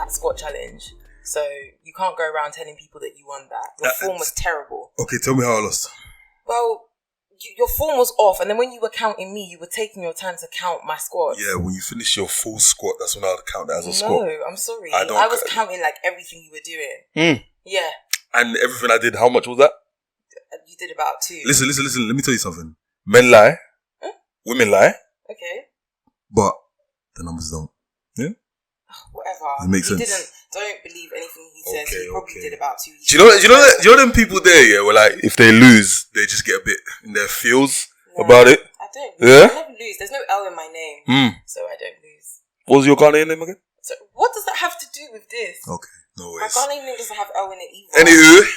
Squat challenge, so you can't go around telling people that you won that. Your form was terrible. Okay, tell me how I lost. Well, your form was off, and then when you were counting me, you were taking your time to count my squats. Yeah, when you finish your full squat, that's when I'll count that as a squat. No, I'm sorry. I was counting like everything you were doing. Yeah. And everything I did, how much was that? You did about 2. Listen. Let me tell you something. Men lie. Women lie. Okay. But the numbers don't. Yeah? Whatever. It makes sense. Don't believe anything he says. He probably did about 2. Do you know them people there, yeah, where like if they lose, they just get a bit in their feels about it? I don't lose. Yeah? I never lose. There's no L in my name. So I don't lose. What was your Ghanaian name again? So what does that have to do with this? Okay, no worries. My Ghanaian name doesn't have L in it either. Anywho,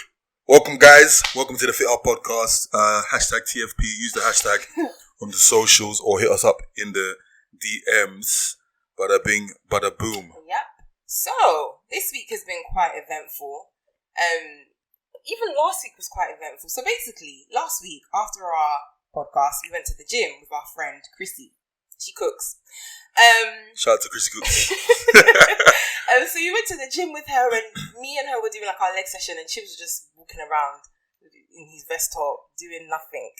welcome guys. Welcome to the Fithub podcast. Hashtag TFP. Use the hashtag on the socials or hit us up in the DMs. Bada bing, bada boom. Yep. So, this week has been quite eventful. Even last week was quite eventful. So basically, last week, after our podcast, we went to the gym with our friend, Chrissy. She cooks. Shout out to Chrissy Cooks. So we went to the gym with her, and me and her were doing like our leg session, and Chibz was just walking around in his vest top, doing nothing.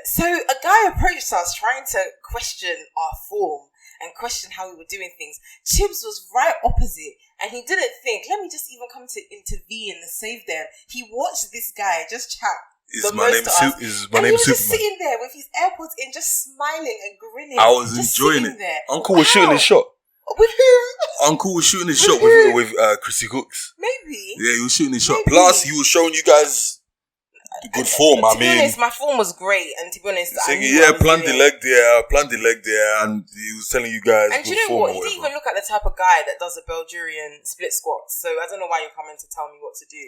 So a guy approached us trying to question our form and question how we were doing things. Chibz was right opposite, and he didn't think, let me just even come to intervene and save them. He watched this guy just chat. My name Superman. Just sitting there with his AirPods in, just smiling and grinning. I was just enjoying it. There. Uncle was shooting his shot. With who? Uncle was shooting his shot with Chrissy Cooks. Maybe. Yeah, he was shooting his shot. Plus, he was showing you guys good form. To be honest, my form was great, and to be honest, plant the leg there, and he was telling you guys. And do you know what? He didn't even look like the type of guy that does a Bulgarian split squats. So I don't know why you're coming to tell me what to do.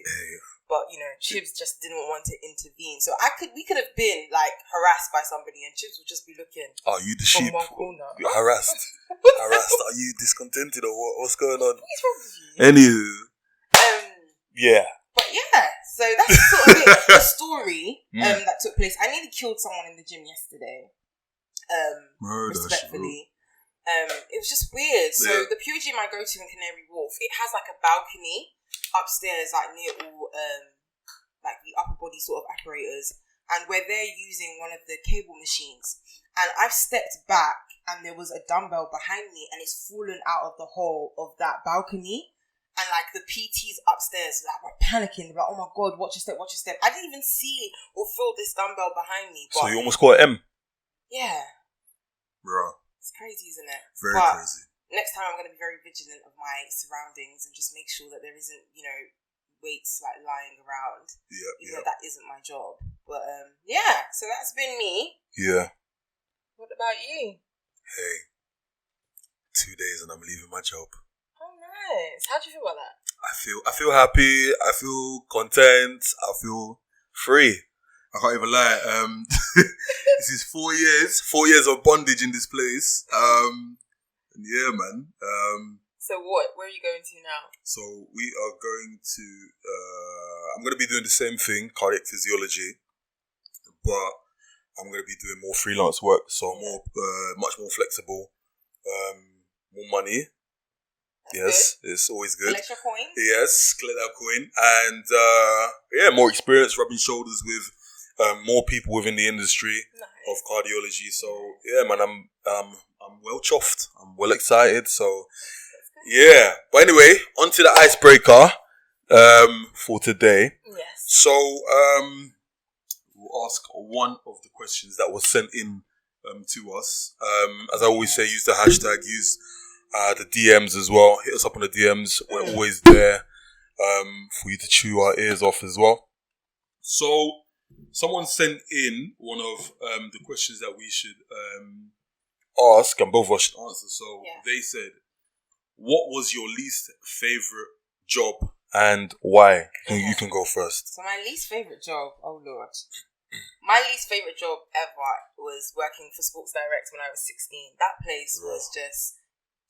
But you know, Chibz just didn't want to intervene. So we could have been like harassed by somebody, and Chibz would just be looking. Are you the sheep? You're harassed. Are you discontented or what? What's going on? What's wrong with you? Anywho. Yeah. But yeah, so that's sort of a story that took place. I nearly killed someone in the gym yesterday. Respectfully. It was just weird. So the Pure Gym I go to in Canary Wharf, it has like a balcony upstairs, like near all like the upper body sort of apparatus, and where they're using one of the cable machines. And I've stepped back, and there was a dumbbell behind me, and it's fallen out of the hole of that balcony. And like the PTs upstairs, like were panicking. They're like, "Oh my god, watch your step, watch your step." I didn't even see or feel this dumbbell behind me. But so you almost got an M. Yeah, bro. It's crazy, isn't it? Very crazy. Next time, I'm going to be very vigilant of my surroundings and just make sure that there isn't, weights like lying around. Yeah. That isn't my job. But yeah. So that's been me. Yeah. What about you? Hey, 2 days and I'm leaving my job. Nice. How do you feel about that? I feel happy. I feel content. I feel free. I can't even lie. This is 4 years. 4 years of bondage in this place. Yeah, man. So what? Where are you going to now? So we are going to. I'm going to be doing the same thing, cardiac physiology, but I'm going to be doing more freelance work. So much more flexible. More money. Yes, it's always good. Collect your coin? Yes, collect that coin. And more experience rubbing shoulders with more people within the industry of cardiology. So yeah, man, I'm well chuffed. I'm well excited. So yeah. But anyway, on to the icebreaker for today. Yes. So we'll ask one of the questions that was sent in to us. As I always say, use the hashtag, use the DMs as well. Hit us up on the DMs. We're always there for you to chew our ears off as well. So, someone sent in one of the questions that we should ask, and both of us should answer. So, they said, what was your least favourite job and why? You can go first. So, my least favourite job, oh Lord. My least favourite job ever was working for Sports Direct when I was 16. That place was just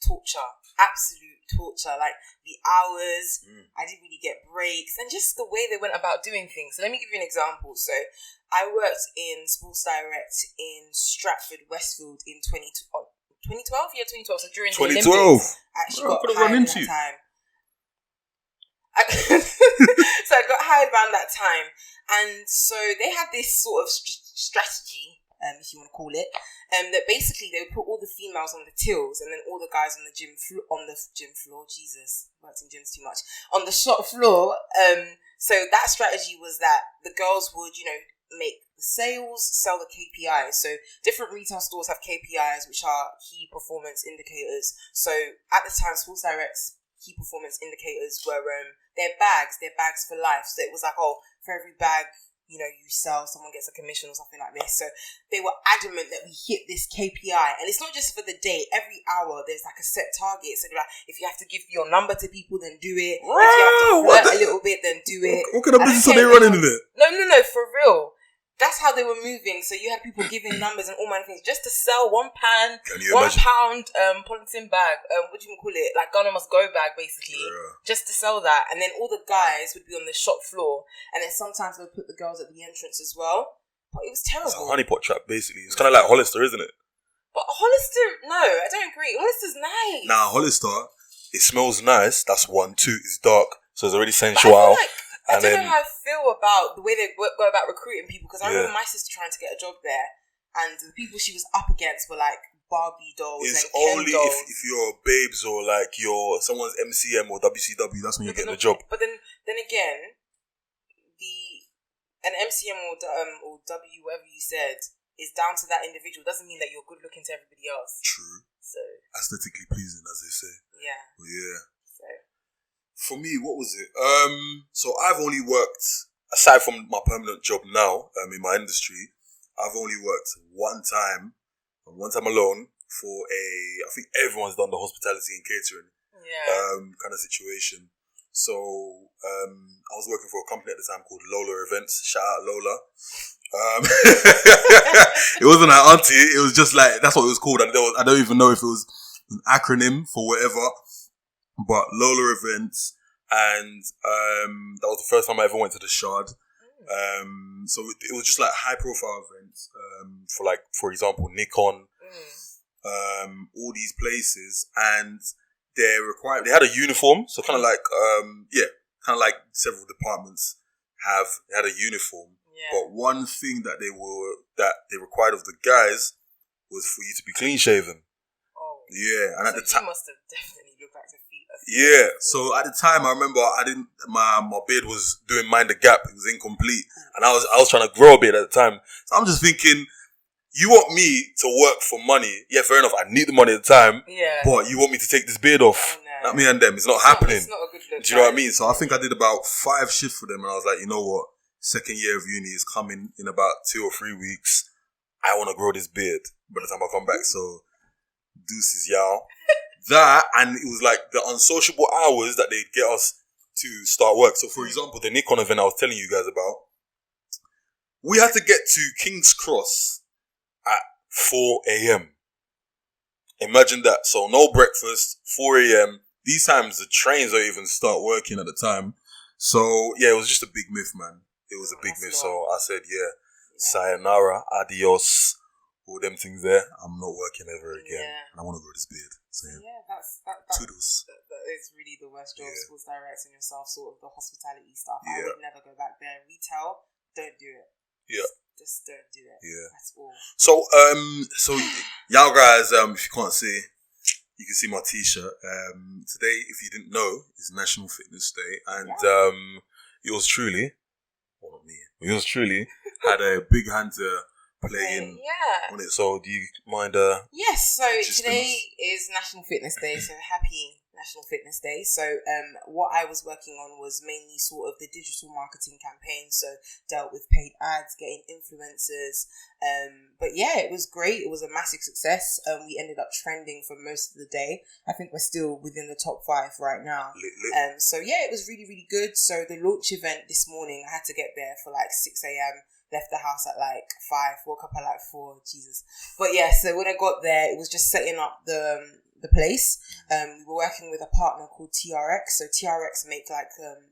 torture. Absolute torture. Like the hours, I didn't really get breaks, and just the way they went about doing things. So let me give you an example. So I worked in Sports Direct in Stratford, Westfield in 2012. 2012? Yeah, 2012. So during 2012. The Olympics, I actually got hired at that time. So I got hired around that time, and so they had this sort of strategy, if you want to call it, that basically they would put all the females on the tills and then all the guys on the gym floor. Jesus, worked in gyms too much. On the shop floor. So that strategy was that the girls would, make the sales, sell the KPIs. So different retail stores have KPIs, which are key performance indicators. So at the time, Sports Direct's key performance indicators were their bags for life. So it was like, for every bag you sell, someone gets a commission or something like this. So they were adamant that we hit this KPI, and it's not just for the day. Every hour there's like a set target. So they're like, if you have to give your number to people, then do it. If you have to flirt a little bit, then do it. What kind of business are they running in it? No, for real. That's how they were moving. So you had people giving numbers and all manner of things just to sell £1 pound polythene bag. What do you call it? Like Ghana Must Go bag, basically. Yeah. Just to sell that. And then all the guys would be on the shop floor. And then sometimes they would put the girls at the entrance as well. But it was terrible. It's a honeypot trap, basically. It's kind of like Hollister, isn't it? But Hollister, no, I don't agree. Hollister's nice. Nah, Hollister, it smells nice. That's one. Two, it's dark. So it's already sensual. I don't know how I feel about the way they go about recruiting people, because I remember my sister trying to get a job there, and the people she was up against were like Barbie dolls and Ken only dolls. if you're babes or like you're someone's MCM or WCW, that's when you get the job. But then again, an MCM or W, whatever you said, is down to that individual. Doesn't mean that you're good looking to everybody else. True. So aesthetically pleasing, as they say. Yeah. But yeah. So for me, what was it? So I've only worked, aside from my permanent job now, in my industry, I've only worked one time alone for I think everyone's done the hospitality and catering kind of situation. So I was working for a company at the time called Lola Events. Shout out Lola. It wasn't an auntie. It was just like, that's what it was called. I don't even know if it was an acronym for whatever. But Lola Events, and that was the first time I ever went to the Shard. So it was just like high profile events for example, Nikon, all these places, and they had a uniform. So kind of like several departments had a uniform. Yeah. But one thing that they required of the guys was for you to be clean shaven. Oh. Yeah, and at the time, you must have definitely looked like yeah, so at the time I remember my beard was doing Mind the Gap. It was incomplete, and I was trying to grow a beard at the time. So I'm just thinking, you want me to work for money? Yeah, fair enough. I need the money at the time. Yeah. But you want me to take this beard off? Oh, no. Not me and them. It's not happening. It's not a good look. Do you know what I mean? So I think I did about 5 shifts for them, and I was like, you know what? Second year of uni is coming in about 2 or 3 weeks. I want to grow this beard by the time I come back. So deuces, y'all. That, and it was like the unsociable hours that they'd get us to start work. So, for example, the Nikon event I was telling you guys about, we had to get to King's Cross at 4 a.m. Imagine that. So, no breakfast, 4 a.m. These times, the trains don't even start working at the time. So, yeah, it was just a big myth, man. It was a big myth. So, I said, sayonara, adios, all them things there. I'm not working ever again. And I want to grow this beard. So, toodles. That is really the worst job. Sports directing yourself, sort of the hospitality stuff. I would never go back there. Retail, don't do it. Yeah. Just don't do it. Yeah. That's all. So y'all guys, if you can't see, you can see my t-shirt. Today, if you didn't know, is National Fitness Day, and yours truly, well, not me, yours truly had a big hand to playing on it. So do you mind yes, so today is National Fitness Day, so happy National Fitness Day. So what I was working on was mainly sort of the digital marketing campaign, so dealt with paid ads, getting influencers, but yeah, it was great. It was a massive success. We ended up trending for most of the day. I think we're still within the top 5 right now. So yeah, it was really, really good. So the launch event this morning, I had to get there for like 6 a.m, left the house at like 5, woke up at like 4, Jesus. But yeah, so when I got there, it was just setting up the the place. We were working with a partner called TRX. So TRX make like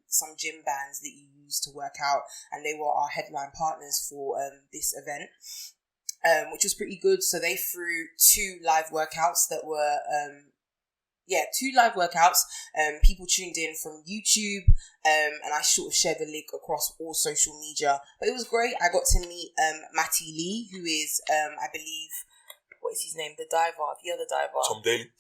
some gym bands that you use to work out, and they were our headline partners for this event, which was pretty good. So they threw 2 live workouts that were 2 live workouts. People tuned in from YouTube, and I sort of shared the link across all social media. But it was great. I got to meet Matty Lee, who is I believe, what is his name? The other diver.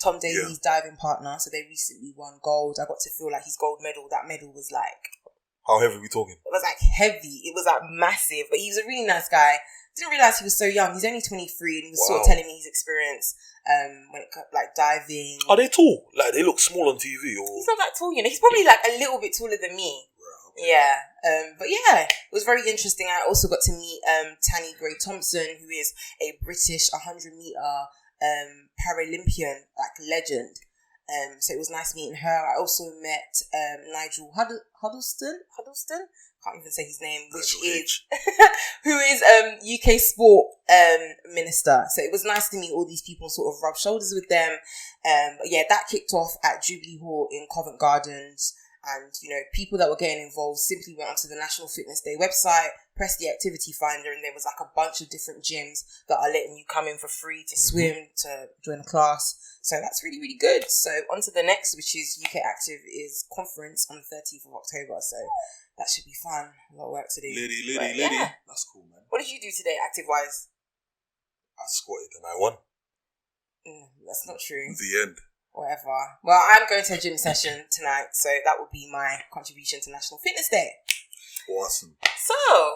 Tom Daly's diving partner. So they recently won gold. I got to feel like his gold medal. That medal was like... How heavy are we talking? It was like heavy. It was like massive. But he was a really nice guy. Didn't realise he was so young. He's only 23 and he was sort of telling me his experience when it comes like diving. Are they tall? Like they look small on TV or... He's not that tall, you know. He's probably like a little bit taller than me. Okay. Yeah. But yeah, it was very interesting. I also got to meet Tanny Gray Thompson, who is a British 100-meter Paralympian, like legend. So it was nice meeting her. I also met Nigel Huddleston. Can't even say his name, which is who is UK sport minister. So it was nice to meet all these people and sort of rub shoulders with them. But yeah, that kicked off at Jubilee Hall in Covent Gardens. And, you know, people that were getting involved simply went onto the National Fitness Day website, pressed the activity finder, and there was like a bunch of different gyms that are letting you come in for free to swim, to join a class. So that's really, really good. So on to the next, which is UK Active is conference on the 13th of October. So that should be fun. A lot of work to do. Lady. Yeah. That's cool, man. What did you do today, active-wise? I squatted and I won. That's not true. The end. Whatever. Well, I'm going to a gym session tonight, so that will be my contribution to National Fitness Day. Awesome. So,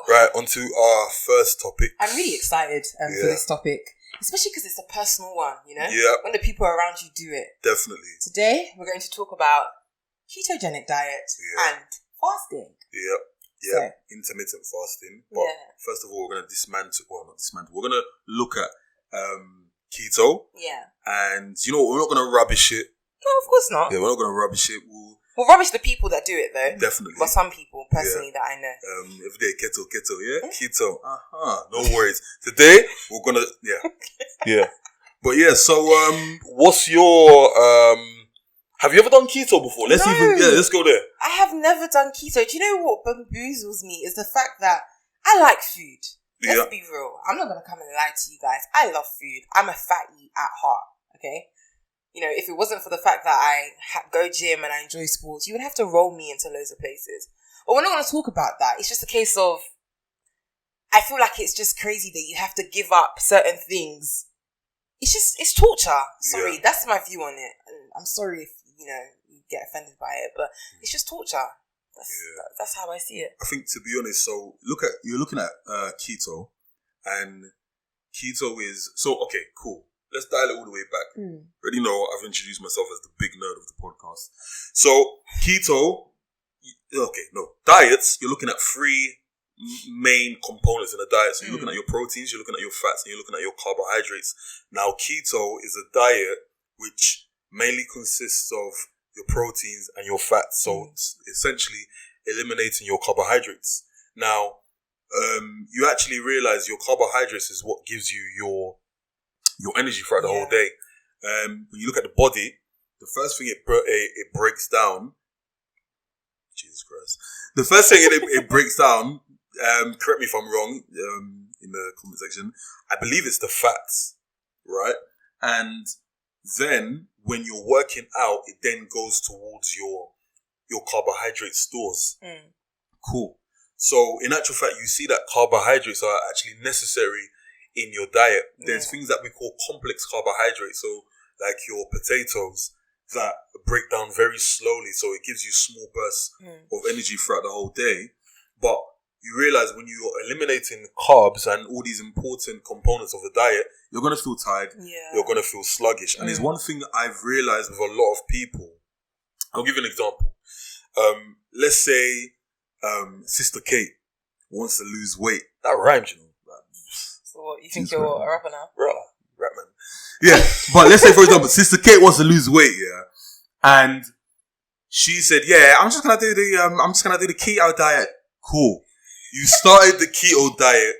right, on to our first topic. I'm really excited for this topic, especially because it's a personal one, you know? Yeah. When the people around you do it. Definitely. Today, we're going to talk about ketogenic diet and fasting. Yep. So, intermittent fasting. But first of all, we're going to we're going to look at keto. Yeah. And you know what? We're not going to rubbish it. No, of course not. Yeah, we're not going to rubbish it. We'll rubbish the people that do it, though. Definitely. But some people, personally, that I know. Every day, keto, yeah? Keto. No worries. Today, we're going to, yeah. But yeah, so, what's your, have you ever done keto before? Let's go there. I have never done keto. Do you know what bamboozles me is the fact that I like food. Let's be real. I'm not going to come and lie to you guys. I love food. I'm a fatty at heart, okay? You know, if it wasn't for the fact that I go gym and I enjoy sports, you would have to roll me into loads of places. But we're not going to talk about that. It's just a case of, I feel like it's just crazy that you have to give up certain things. It's torture. Sorry, that's my view on it. And I'm sorry if, you know, you get offended by it, but it's just torture. That's how I see it. I think, to be honest, so you're looking at keto, and keto is okay, cool. Let's dial it all the way back. Already know I've introduced myself as the big nerd of the podcast. So keto, diets. You're looking at 3 main components in a diet. So you're looking at your proteins, you're looking at your fats, and you're looking at your carbohydrates. Now, keto is a diet which mainly consists of your proteins and your fats. So it's essentially eliminating your carbohydrates. Now, you actually realize your carbohydrates is what gives you your energy throughout the whole day. When you look at the body, the first thing it breaks down, Jesus Christ, the first thing it breaks down, correct me if I'm wrong, in the comment section, I believe it's the fats, right? And then when you're working out, it then goes towards your carbohydrate stores. Cool. So in actual fact, you see that carbohydrates are actually necessary in your diet. There's things that we call complex carbohydrates. So like your potatoes that break down very slowly. So it gives you small bursts of energy throughout the whole day. But you realize when you're eliminating carbs and all these important components of the diet, you're going to feel tired. Yeah. You're going to feel sluggish. And there's one thing I've realized with a lot of people. I'll give you an example. Let's say Sister Kate wants to lose weight. That rhymes, you know. So what, you think you're a rapper now? Rap man. Yeah, but let's say, for example, Sister Kate wants to lose weight, and she said, I'm just gonna do the keto diet. Cool. You started the keto diet,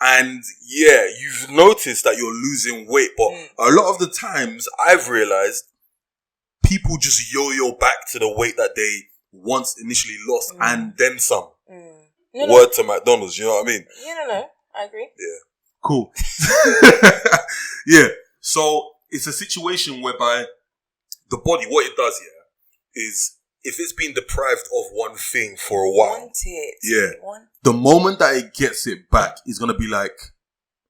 and you've noticed that you're losing weight, but a lot of the times I've realized people just yo-yo back to the weight that they once initially lost and then some. Word to McDonald's, you know what I mean? Yeah, no, I agree. Yeah. Cool. Yeah. So it's a situation whereby the body, what it does here is if it's been deprived of one thing for a while, the moment that it gets it back, it's going to be like,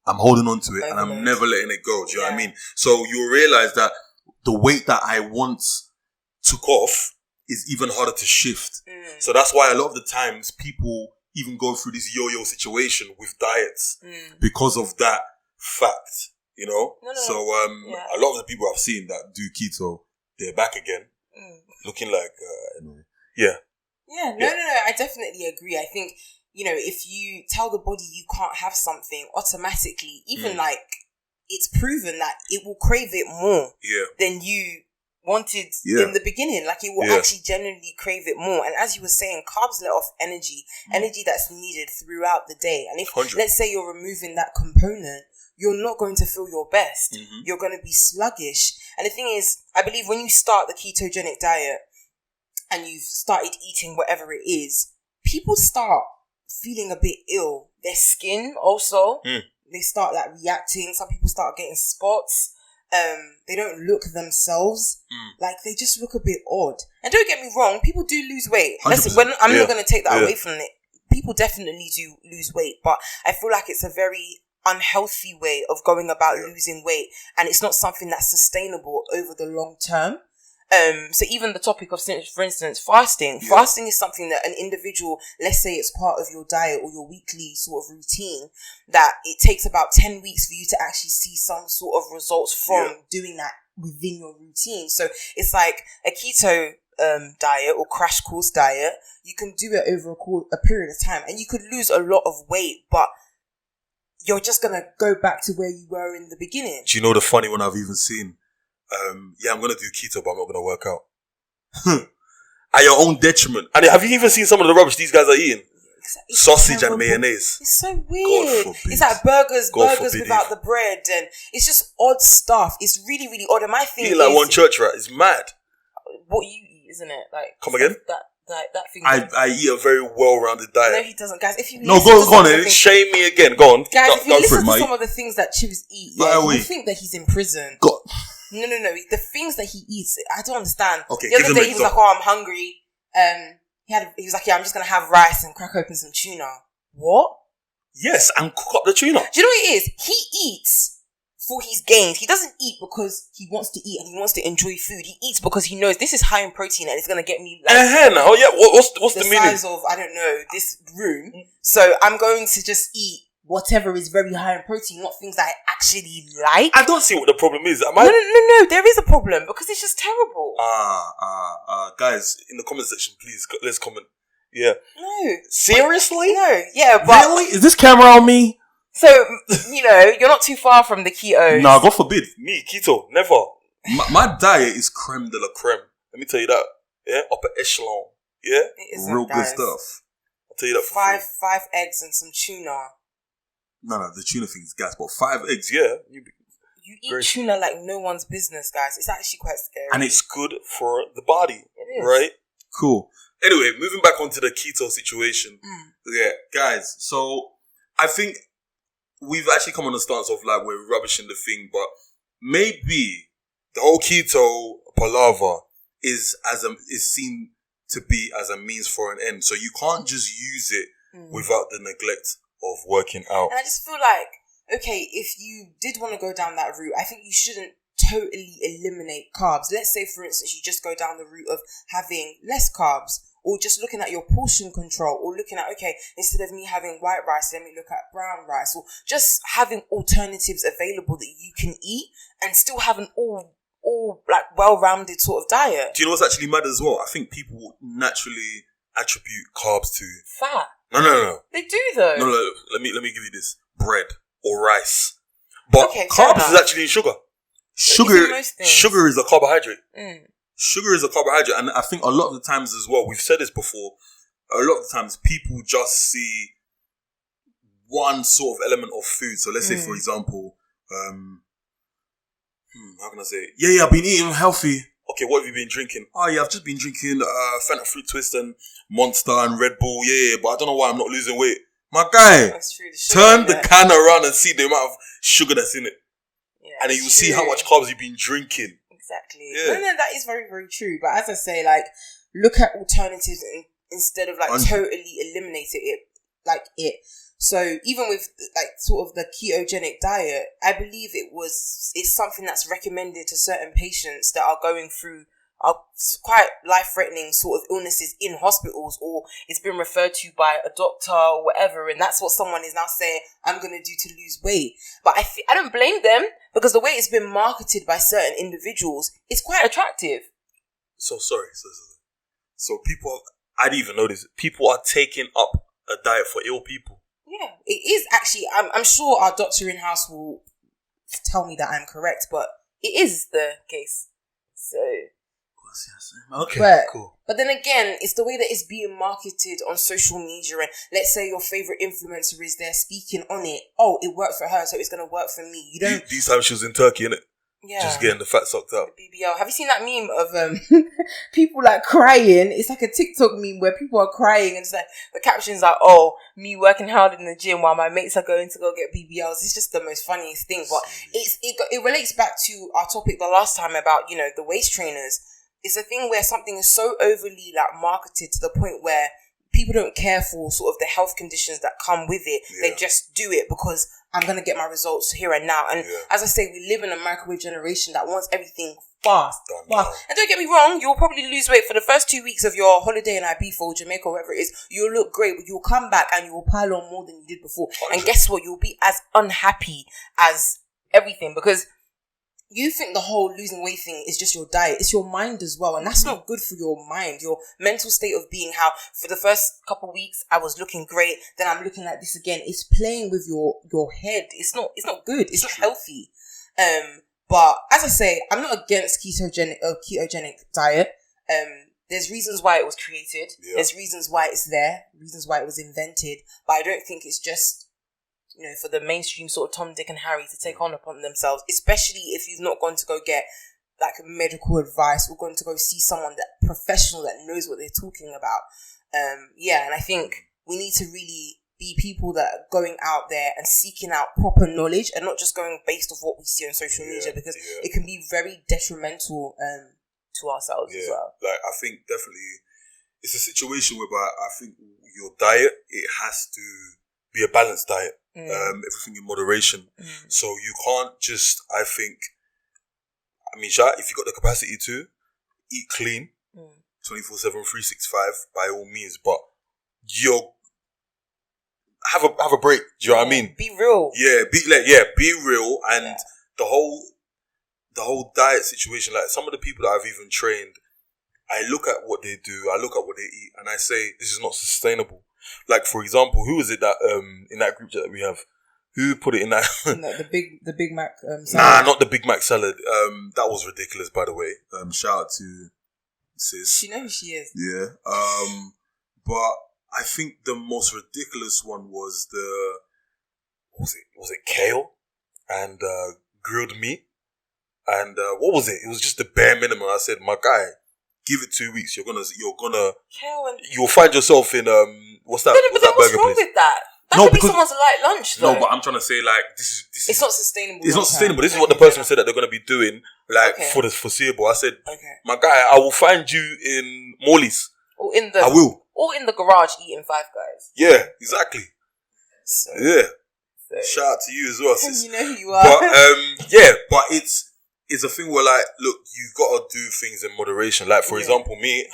I'm holding on to it and I'm never letting it go. Do you know what I mean? So you'll realize that the weight that I once took off is even harder to shift. So that's why a lot of the times people even go through this yo-yo situation with diets because of that fact, you know? So a lot of the people I've seen that do keto, they're back again, looking like, anyway. Yeah, no, I definitely agree. I think, you know, if you tell the body you can't have something, automatically, even like, it's proven that it will crave it more than you wanted in the beginning. Like, it will actually genuinely crave it more. And as you were saying, carbs let off energy that's needed throughout the day. And if, let's say you're removing that component, you're not going to feel your best. You're going to be sluggish. And the thing is, I believe when you start the ketogenic diet and you've started eating whatever it is, people start feeling a bit ill. Their skin also, they start like reacting. Some people start getting spots. They don't look themselves. Like, they just look a bit odd. And don't get me wrong, people do lose weight. Listen, I'm not going to take that away from it. People definitely do lose weight, but I feel like it's a very unhealthy way of going about losing weight, and it's not something that's sustainable over the long term. So even the topic of, for instance, fasting is something that an individual, let's say it's part of your diet or your weekly sort of routine, that it takes about 10 weeks for you to actually see some sort of results from doing that within your routine. So it's like a keto diet or crash course diet. You can do it over a period of time and you could lose a lot of weight, but you're just going to go back to where you were in the beginning. Do you know the funny one I've even seen? I'm going to do keto, but I'm not going to work out. At your own detriment. And have you even seen some of the rubbish these guys are eating? It's sausage and mayonnaise. It's so weird. It's like burgers without the bread, and it's just odd stuff. It's really, really odd. And my thing is, like one church rat. It's mad. What you eat, isn't it? Like, come again? That thing. I eat a very well-rounded diet. No, he doesn't, guys. If you go on, shame me again. Go on, guys. If you listen to some of the things that Chibz eat, you think that he's in prison. No. The things that he eats, I don't understand. Okay, the other day he was like, "Oh, I'm hungry." He was like, "Yeah, I'm just gonna have rice and crack open some tuna." What? Yes, and cook up the tuna. Do you know what it is? He eats for his gains. He doesn't eat because he wants to eat and he wants to enjoy food. He eats because he knows this is high in protein and it's gonna get me like now. Yeah, what's the meaning? Size of, I don't know, this room. So I'm going to just eat whatever is very high in protein, not things that I actually like. I don't see what the problem is. No, there is a problem because it's just terrible. Guys, in the comment section, please, let's comment. Yeah. No. Seriously? No. Yeah, but... Really? Is this camera on me? So, you know, you're not too far from the keto. Nah, God forbid. Me, keto, never. My diet is creme de la creme. Let me tell you that. Yeah? Upper echelon. Yeah? Real good stuff. I'll tell you that for free. Five eggs and some tuna. No, the tuna thing is gas, but 5 eggs, yeah. You eat tuna like no one's business, guys. It's actually quite scary. And it's good for the body. It is. Right? Cool. Anyway, moving back onto the keto situation. Yeah, guys, so I think we've actually come on the stance of like we're rubbishing the thing, but maybe the whole keto palaver is seen to be as a means for an end. So you can't just use it without the neglect of working out. And I just feel like, okay, if you did want to go down that route, I think you shouldn't totally eliminate carbs. Let's say, for instance, you just go down the route of having less carbs, or just looking at your portion control, or looking at, okay, instead of me having white rice, let me look at brown rice, or just having alternatives available that you can eat and still have an all like well-rounded sort of diet. Do you know what's actually mad as well? I think people naturally attribute carbs to fat. No. They do though. No. Let me give you this: bread or rice. But carbs is actually sugar. Sugar is a carbohydrate. Sugar is a carbohydrate, and I think a lot of the times as well, we've said this before, a lot of the times people just see one sort of element of food. So let's say, for example, how can I say it? Yeah, I've been eating healthy. okay, what have you been drinking? Oh yeah, I've just been drinking Fanta Fruit Twist and Monster and Red Bull. Yeah, but I don't know why I'm not losing weight. My guy, that's true. turn the can around and see the amount of sugar that's in it. Yeah, and then you'll see how much carbs you've been drinking. Exactly. Yeah. No, that is very, very true. But as I say, like, look at alternatives instead of like totally eliminating it. So even with like sort of the ketogenic diet, I believe it's something that's recommended to certain patients that are going through quite life-threatening sort of illnesses in hospitals, or it's been referred to by a doctor or whatever, and that's what someone is now saying I'm going to do to lose weight. But I don't blame them, because the way it's been marketed by certain individuals is quite attractive. So people, I didn't even notice, people are taking up a diet for ill people. Yeah, it is actually. I'm sure our doctor in-house will tell me that I'm correct, but it is the case. So... Okay, cool. But then again, it's the way that it's being marketed on social media, and let's say your favorite influencer is there speaking on it. Oh, it worked for her, so it's going to work for me. You don't. These times she was in Turkey, innit? Yeah. Just getting the fat sucked out. The BBL. Have you seen that meme of people like crying? It's like a TikTok meme where people are crying, and it's like the captions are, "Oh, me working hard in the gym while my mates are going to go get BBLs." It's just the most funniest thing. But it relates back to our topic the last time about the waist trainers. It's a thing where something is so overly like marketed to the point where people don't care for sort of the health conditions that come with it. Yeah. They just do it because I'm going to get my results here and now. And as I say, we live in a microwave generation that wants everything fast. And don't get me wrong, you'll probably lose weight for the first 2 weeks of your holiday in Ibiza or Jamaica or wherever it is. You'll look great, but you'll come back and you will pile on more than you did before. 100. And guess what? You'll be as unhappy as everything, because you think the whole losing weight thing is just your diet. It's your mind as well. And that's not good for your mind. Your mental state of being, how for the first couple of weeks I was looking great, then I'm looking like this again. It's playing with your head. It's not good. It's not healthy. But as I say, I'm not against ketogenic diet. There's reasons why it was created. Yeah. There's reasons why it's there. Reasons why it was invented. But I don't think it's just for the mainstream sort of Tom, Dick and Harry to take on upon themselves, especially if you've not gone to go get like medical advice or gone to go see someone that professional that knows what they're talking about. And I think we need to really be people that are going out there and seeking out proper knowledge and not just going based off what we see on social media, because it can be very detrimental to ourselves as well. Like, I think definitely it's a situation whereby I think your diet, it has to be a balanced diet. Everything in moderation. So you can't just, I think, if you got the capacity to eat clean 24/7, 365, by all means, but have a break. Do you know what I mean? Be real. Be real. And the whole diet situation, like some of the people that I've even trained, I look at what they do, I look at what they eat, and I say, this is not sustainable. Like, for example, who is it that in that group chat that we have? Who put it in that? The Big Mac salad. Nah, not the Big Mac salad. That was ridiculous, by the way. Shout out to sis. She knows who she is. Yeah. But I think the most ridiculous one was was it kale and grilled meat, and what was it? It was just the bare minimum. I said, my guy, give it 2 weeks. You're gonna you'll find yourself in what's that? But then what's wrong with that? That could be someone's light lunch, though. No, but I'm trying to say, like, this is it's not sustainable. It's not sustainable. This is what the person said that they're gonna be doing, like, for the foreseeable. I said, my guy, I will find you in Morley's. Or in the I will. Or in the garage eating Five Guys. Yeah, exactly. So, shout out to you as well, sis. You know who you are. But but it's a thing where, like, look, you gotta do things in moderation. Like, for example, me,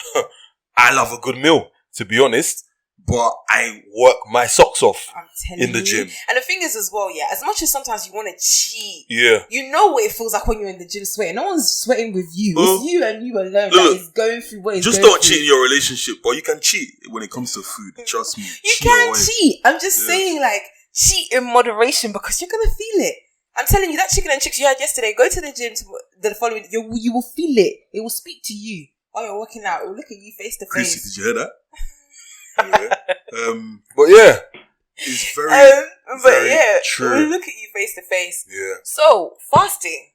I love a good meal, to be honest, but I work my socks off in the gym. And the thing is as well, as much as sometimes you want to cheat, you know what it feels like when you're in the gym sweating. No one's sweating with you. It's you and you alone that is going through what is just going don't cheat in your relationship, but you can cheat when it comes to food. Trust me. You can cheat. I'm just saying, like, cheat in moderation, because you're going to feel it. I'm telling you, that chicken and chicks you had yesterday, go to the gym the following, you will feel it. It will speak to you while you're working out. It will look at you face to face. Chrissy, did you hear that? But it's very true. It will look at you face to face. Yeah. So, fasting.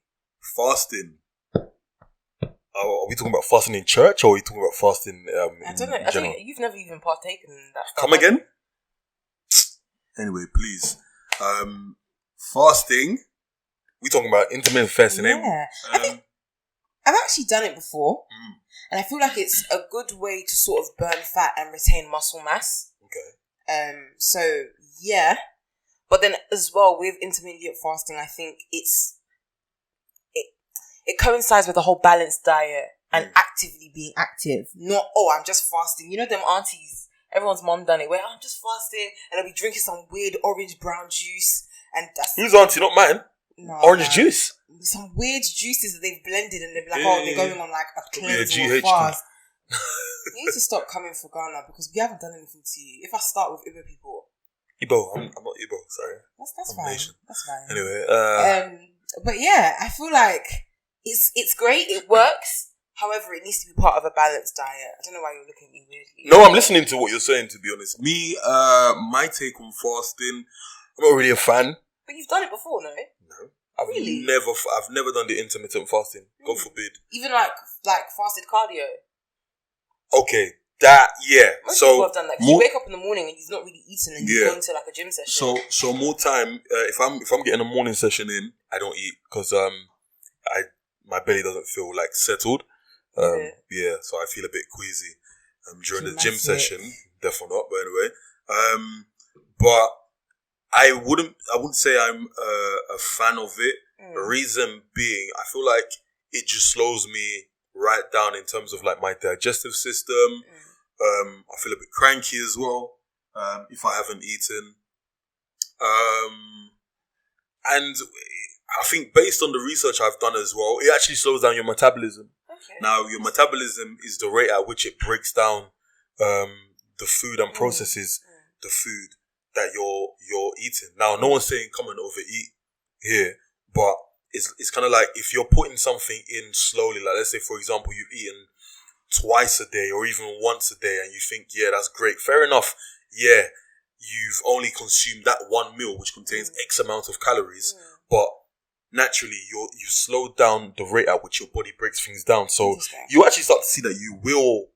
Are we talking about fasting in church, or are we talking about fasting I don't know. I think you've never even partaken in that stuff. Come again? Anyway, please. Fasting. We talking about intermittent fasting, yeah. I think I've actually done it before, and I feel like it's a good way to sort of burn fat and retain muscle mass. Okay. So yeah, but then as well with intermediate fasting, I think it coincides with the whole balanced diet and actively being active. Not I'm just fasting. You know them aunties. Everyone's mom done it. Where I'm just fasting and I'll be drinking some weird orange brown juice, and that's whose auntie? Not mine. No, orange juice. Some weird juices that they've blended, and they're like, they're going on like a cleanse or a GH fast. You need to stop coming for Ghana because we haven't done anything to you. If I start with Igbo people, Igbo, I'm not Igbo. Sorry, that's fine. Nation. That's fine. Anyway, but yeah, I feel like it's great. It works. However, it needs to be part of a balanced diet. I don't know why you're looking at me weirdly. No, I'm listening to what you're saying. To be honest, me, my take on fasting, I'm not really a fan. But you've done it before, no? No. I've never done the intermittent fasting. God forbid. Even like fasted cardio. Okay, yeah. Most so people have done that. You wake up in the morning and you've not really eaten, and you go into like a gym session. So more time. If I'm getting a morning session in, I don't eat because my belly doesn't feel like settled. Yeah, so I feel a bit queasy during the gym session. Definitely not. But anyway, but I wouldn't say I'm a fan of it. The reason being, I feel like it just slows me right down in terms of like my digestive system. I feel a bit cranky as well if I haven't eaten. And I think based on the research I've done as well, it actually slows down your metabolism. Okay. Now, your metabolism is the rate at which it breaks down the food and processes the food that you're eating. Now, no one's saying come and overeat here, but it's kind of like if you're putting something in slowly, like let's say, for example, you've eaten twice a day or even once a day and you think, yeah, that's great. Fair enough. Yeah, you've only consumed that one meal, which contains X amount of calories, but naturally you slowed down the rate at which your body breaks things down. So you actually start to see that you will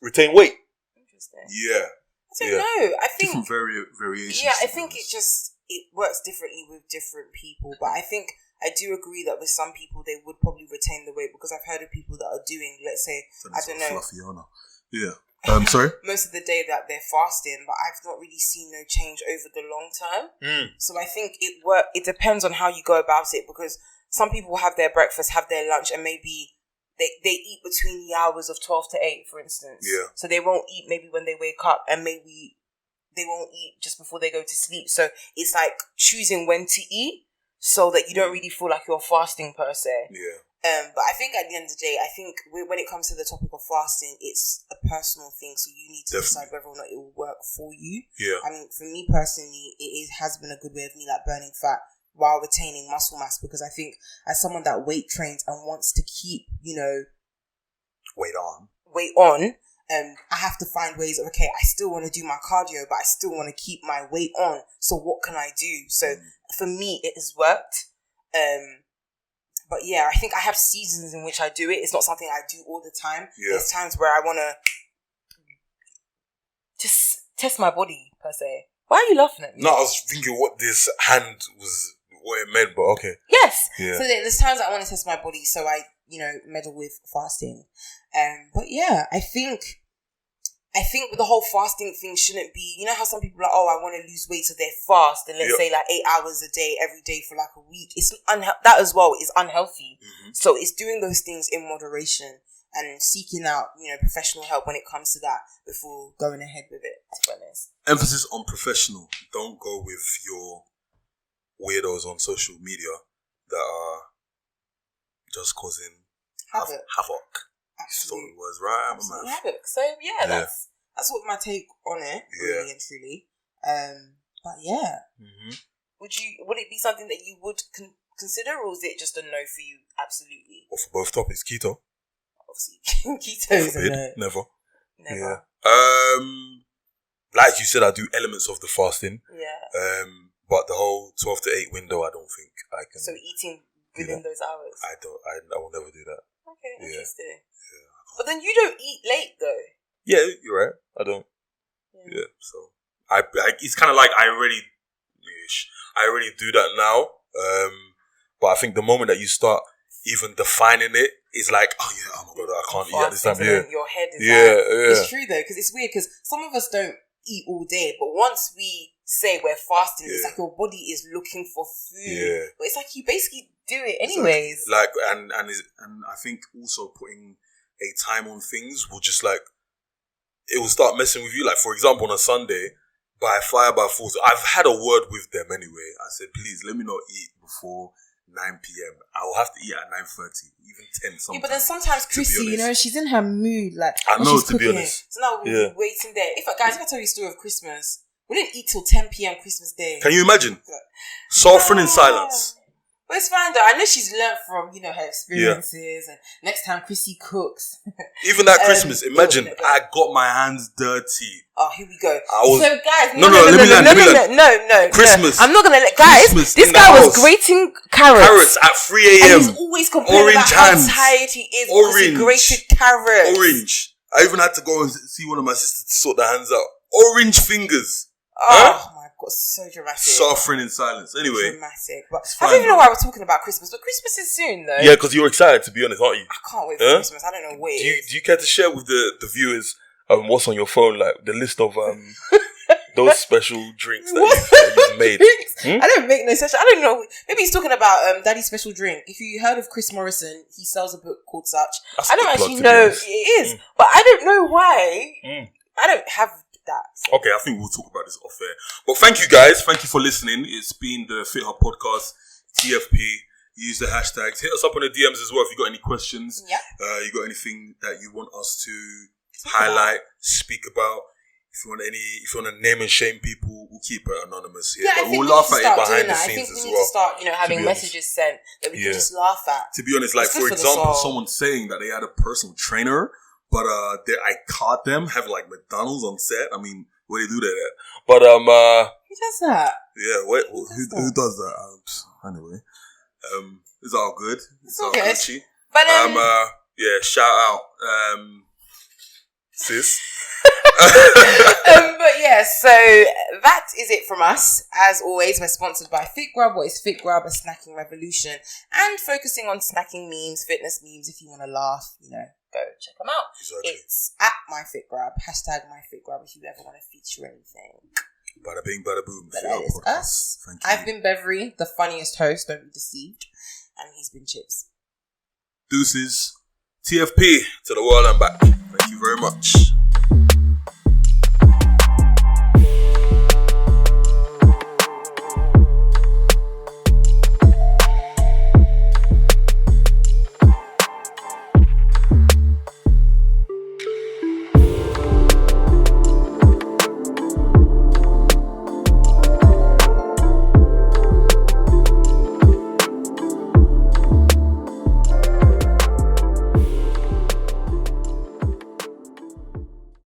retain weight. Interesting. Yeah. I don't know. I think different variations. Yeah, I think it works differently with different people. But I think I do agree that with some people they would probably retain the weight because I've heard of people that are doing, let's say, I don't know, Fluffiana. Yeah. Sorry. Most of the day that they're fasting, but I've not really seen no change over the long term. So I think it depends on how you go about it because some people have their breakfast, have their lunch, and maybe they eat between the hours of 12 to 8, for instance. Yeah. So they won't eat maybe when they wake up, and maybe they won't eat just before they go to sleep. So it's like choosing when to eat so that you don't really feel like you're fasting per se. Yeah. But I think at the end of the day, I think when it comes to the topic of fasting, it's a personal thing. So you need to decide whether or not it will work for you. Yeah. I mean, for me personally, has been a good way of me like burning fat while retaining muscle mass because I think as someone that weight trains and wants to keep, weight on, I have to find ways of, okay, I still want to do my cardio, but I still want to keep my weight on. So what can I do? So for me, it has worked. But yeah, I think I have seasons in which I do it. It's not something I do all the time. Yeah. There's times where I want to just test my body, per se. Why are you laughing at me? No, I was thinking what this hand was, what it meant, but okay. Yes. Yeah. So there's times I want to test my body, so I, meddle with fasting. But yeah, I think the whole fasting thing shouldn't be, you know how some people are like, I want to lose weight, so they fast, and let's say like 8 hours a day, every day for like a week. It's that as well is unhealthy. So it's doing those things in moderation and seeking out, professional help when it comes to that before going ahead with it, to be honest. Emphasis on professional. Don't go with your weirdos on social media that are just causing havoc. Absolutely. Was right. Havoc. So yeah, that's what my take on it, really and truly. But yeah, would it be something that you would consider, or is it just a no for you? Absolutely. Or for both topics, keto. Obviously, keto is a no. Never. Yeah. Like you said, I do elements of the fasting. Yeah. But the whole 12 to 8 window, I don't think I can. So eating within those hours. I will never do that. Okay, Yeah. interesting. Yeah. But then you don't eat late though. Yeah, you're right. I don't. Yeah. So I it's kind of like I already do that now. But I think the moment that you start even defining it, it's like, oh my god, I can't eat at this time. Yeah. Your head is It's true though, because it's weird because some of us don't eat all day, but once we say we're fasting, it's like your body is looking for food. Yeah. But it's like you basically do it anyways. Exactly. Like and I think also putting a time on things will just like it will start messing with you. Like for example, on a Sunday, by 4, I've had a word with them anyway. I said, please let me not eat before 9 p.m. I will have to eat at 9:30, even 10 sometimes. Yeah, but then sometimes Chrissy, you know, she's in her mood. Like I know, she's to cooking be honest. So now we'll be waiting there. If I tell you a story of Christmas, we didn't eat till 10 p.m. Christmas Day. Can you imagine? Suffering in silence. But it's fine though. I know she's learned from, her experiences and next time Chrissy cooks. Even that Christmas, imagine I got my hands dirty. Oh, here we go. So guys, no, Christmas. I'm not gonna let guys. This guy was grating carrots at 3 a.m. And he's always complaining about how tired he is because he grated carrots. Orange. I even had to go and see one of my sisters to sort the hands out. Orange fingers. Oh my god, so dramatic. Suffering in silence. Anyway. Dramatic. But I don't even know why we're talking about Christmas, but Christmas is soon though. Yeah, because you're excited, to be honest, aren't you? I can't wait for Christmas. I don't know where. Do you care to share with the viewers what's on your phone, like the list of those special drinks that you've made? I don't make no special. I don't know. Maybe he's talking about Daddy's Special Drink. If you heard of Chris Morrison, he sells a book called Such. I don't actually know it is, but I don't know why. I don't have that. So. Okay, I think we'll talk about this off air. But thank you guys. Thank you for listening. It's been the Fithub podcast, TFP. Use the hashtags. Hit us up on the DMs as well if you got any questions. Yeah. You got anything that you want us to highlight, speak about. If you want to name and shame people, we'll keep it anonymous here. Yeah, but we'll laugh at it behind the scenes as well. I think we need to start, having messages sent that we can just laugh at. To be honest, like for example, someone saying that they had a personal trainer, but I caught them have like McDonald's on set. I mean, where do they do that at? But who does that? Yeah, who does that? Anyway, it's all good. It's all good. Gucci. But shout out, sis. But yeah, so that is it from us. As always, we're sponsored by FitGrub. What is FitGrub? A snacking revolution, and focusing on snacking memes, fitness memes. If you want to laugh, go check them out. Exactly. It's at MyFitGrub, #MyFitGrub if you ever want to feature anything. Bada bing, bada boom. But that is us. Thank you. I've been Bevery, the funniest host, don't be deceived. And he's been Chibz. Deuces. TFP to the world and back. Thank you very much.